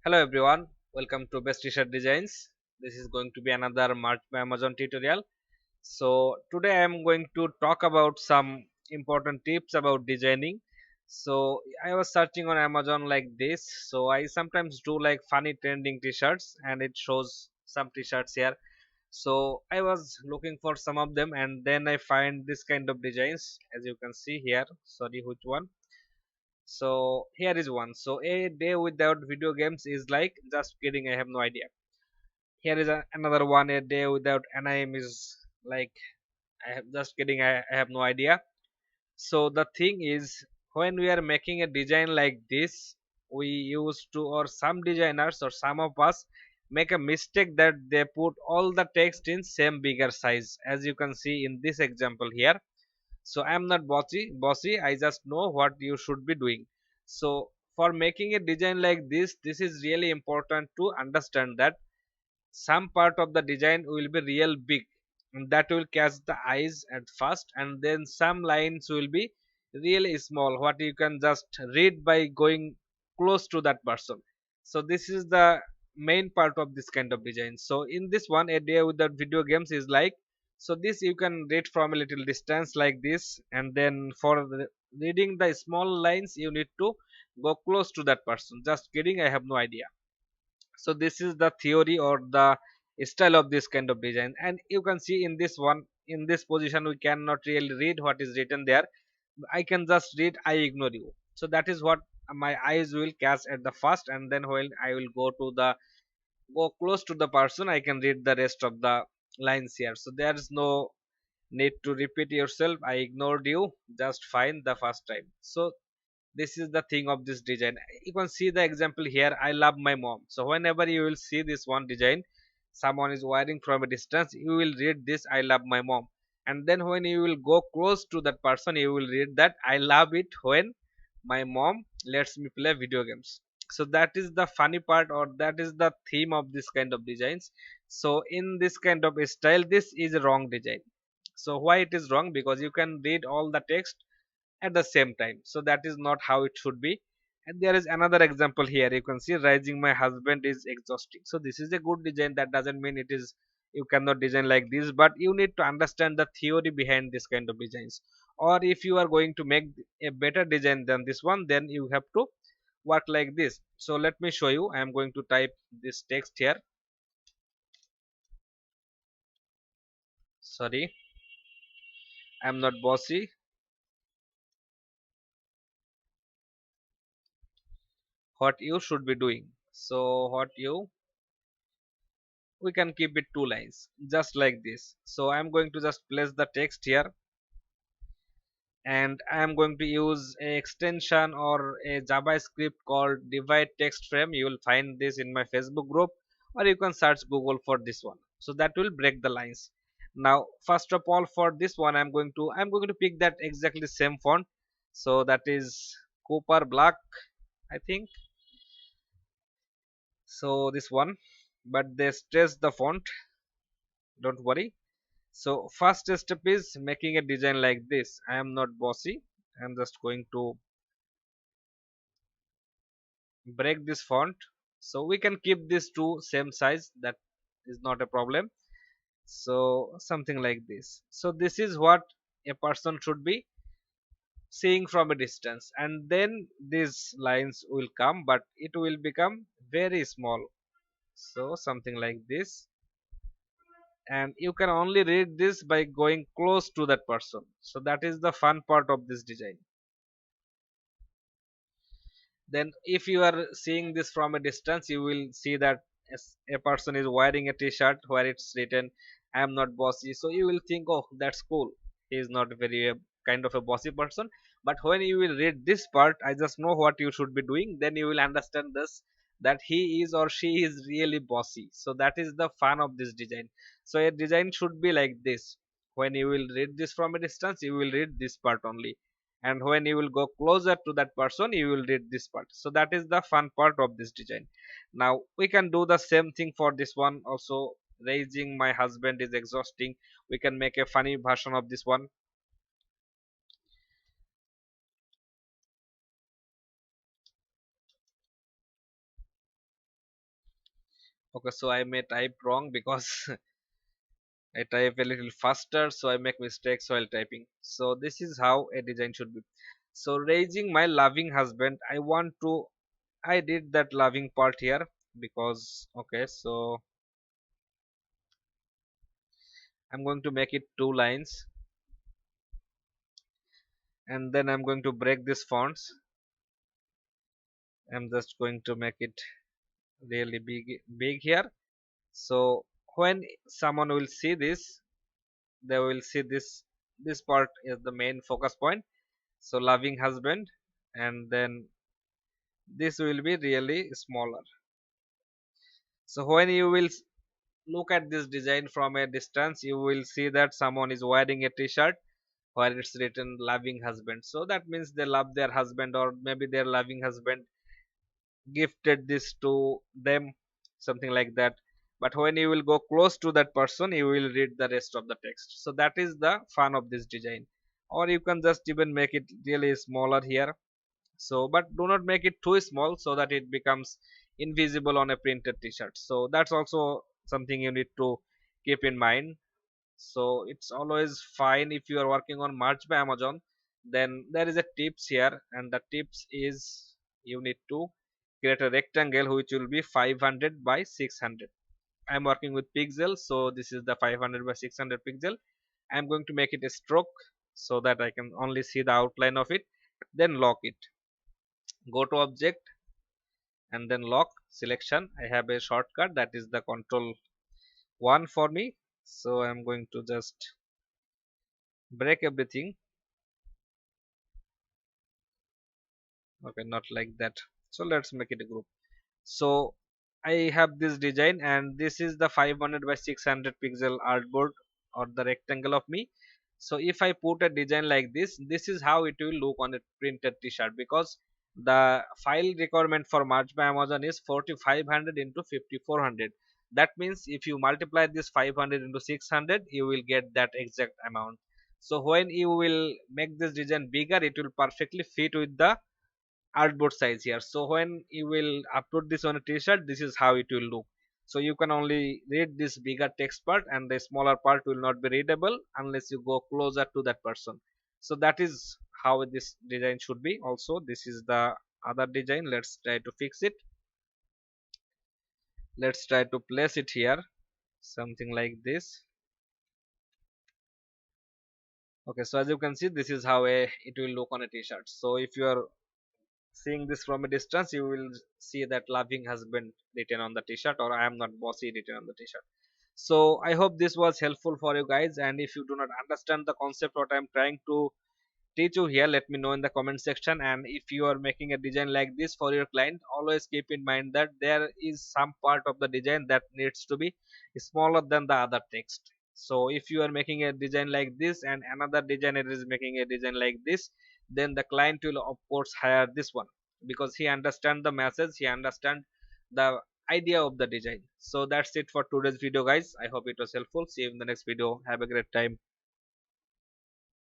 Hello everyone, welcome to Best T-shirt Designs. This is going to be another March by Amazon tutorial. So today I am going to talk about some important tips about designing. So I was searching on Amazon like this. So I sometimes do like funny trending t-shirts and it shows some t-shirts here. So I was looking for some of them and then I find this kind of designs as you can see here. Sorry, which one? So here is one. So a day without video games is like just kidding. I have no idea. Here is another one. A day without anime is like I have just kidding. I have no idea. So the thing is, when we are making a design like this, we used to or some designers or some of us make a mistake that they put all the text in same bigger size, as you can see in this example here. So I am not bossy, I just know what you should be doing. So for making a design like this is really important to understand that some part of the design will be real big and that will catch the eyes at first, and then some lines will be really small what you can just read by going close to that person. So this is the main part of this kind of design. So in this one, a day without video games is like, so this you can read from a little distance like this, and then for reading the small lines you need to go close to that person. Just kidding, I have no idea. So this is the theory or the style of this kind of design, and you can see in this one, in this position we cannot really read what is written there. I can just read I ignore you. So that is what my eyes will catch at the first, and then when I will go close to the person, I can read the rest of the lines here. So there is no need to repeat yourself. I ignored you just fine the first time. So this is the thing of this design. You can see the example here, I love my mom. So whenever you will see this one design, someone is wearing from a distance, you will read this I love my mom, and then when you will go close to that person, you will read that I love it when my mom lets me play video games. So that is the funny part, or that is the theme of this kind of designs. So in this kind of style, this is a wrong design. So why it is wrong? Because you can read all the text at the same time, so that is not how it should be. And there is another example here, you can see rising my husband is exhausting. So this is a good design. That doesn't mean it is you cannot design like this, but you need to understand the theory behind this kind of designs. Or if you are going to make a better design than this one, then you have to work like this. So let me show you. I am going to type this text here. Sorry, I am not bossy. What you should be doing. So what you, we can keep it two lines just like this. So I'm going to just place the text here, and I am going to use a extension or a JavaScript called divide text frame. You will find this in my Facebook group, or you can search Google for this one. So that will break the lines. Now first of all, for this one, I'm going to pick that exactly same font. So that is Cooper Black, I think. So this one, but they stress the font, don't worry. So first step is making a design like this. I am not bossy. I am just going to break this font. So we can keep these two same size. That is not a problem. So something like this. So this is what a person should be seeing from a distance. And then these lines will come, but it will become very small. So something like this. And you can only read this by going close to that person. So that is the fun part of this design. Then if you are seeing this from a distance, you will see that a person is wearing a t-shirt where it's written I am not bossy. So you will think, oh, that's cool, he is not very kind of a bossy person. But when you will read this part, I just know what you should be doing, then you will understand this, that he is or she is really bossy. So that is the fun of this design. So a design should be like this. When you will read this from a distance, you will read this part only, and when you will go closer to that person, you will read this part. So that is the fun part of this design. Now we can do the same thing for this one also. Raising my husband is exhausting, we can make a funny version of this one. Okay, so I may type wrong because I type a little faster, so I make mistakes while typing. So this is how a design should be. So raising my loving husband, I did that loving part here because okay, so I'm going to make it 2 lines, and then I'm going to break this fonts. I'm just going to make it really big here. So when someone will see this, they will see this part is the main focus point. So loving husband, and then this will be really smaller. So when you will look at this design from a distance, you will see that someone is wearing a t-shirt where it's written loving husband. So that means they love their husband, or maybe their loving husband gifted this to them, something like that. But when you will go close to that person, you will read the rest of the text. So that is the fun of this design. Or you can just even make it really smaller here. So but do not make it too small so that it becomes invisible on a printed t-shirt. So that's also something you need to keep in mind. So it's always fine if you are working on March by Amazon, then there is a tips here, and the tips is you need to create a rectangle which will be 500 by 600. I'm working with pixels, so this is the 500 by 600 pixel. I'm going to make it a stroke so that I can only see the outline of it. Then lock it. Go to object and then lock selection. I have a shortcut that is the control 1 for me. So I'm going to just break everything. Okay, not like that. So let's make it a group. So I have this design, and this is the 500 by 600 pixel artboard or the rectangle of me. So if I put a design like this is how it will look on a printed t-shirt, because the file requirement for March by Amazon is 4500 into 5400. That means if you multiply this 500 into 600, you will get that exact amount. So when you will make this design bigger, it will perfectly fit with the artboard size here. So when you will upload this on a t-shirt, this is how it will look. So you can only read this bigger text part, and the smaller part will not be readable unless you go closer to that person. So that is how this design should be. Also this is the other design. Let's try to fix it. Let's try to place it here, something like this. Okay, so as you can see, this is how it will look on a t-shirt. So if you are seeing this from a distance, you will see that loving husband written on the t-shirt, or I am not bossy written on the t-shirt. So I hope this was helpful for you guys, and if you do not understand the concept what I'm trying to teach you here, let me know in the comment section. And if you are making a design like this for your client, always keep in mind that there is some part of the design that needs to be smaller than the other text. So if you are making a design like this and another designer is making a design like this, then the client will of course hire this one, because he understand the message, he understand the idea of the design. So that's it for today's video guys. I hope it was helpful. See you in the next video. Have a great time.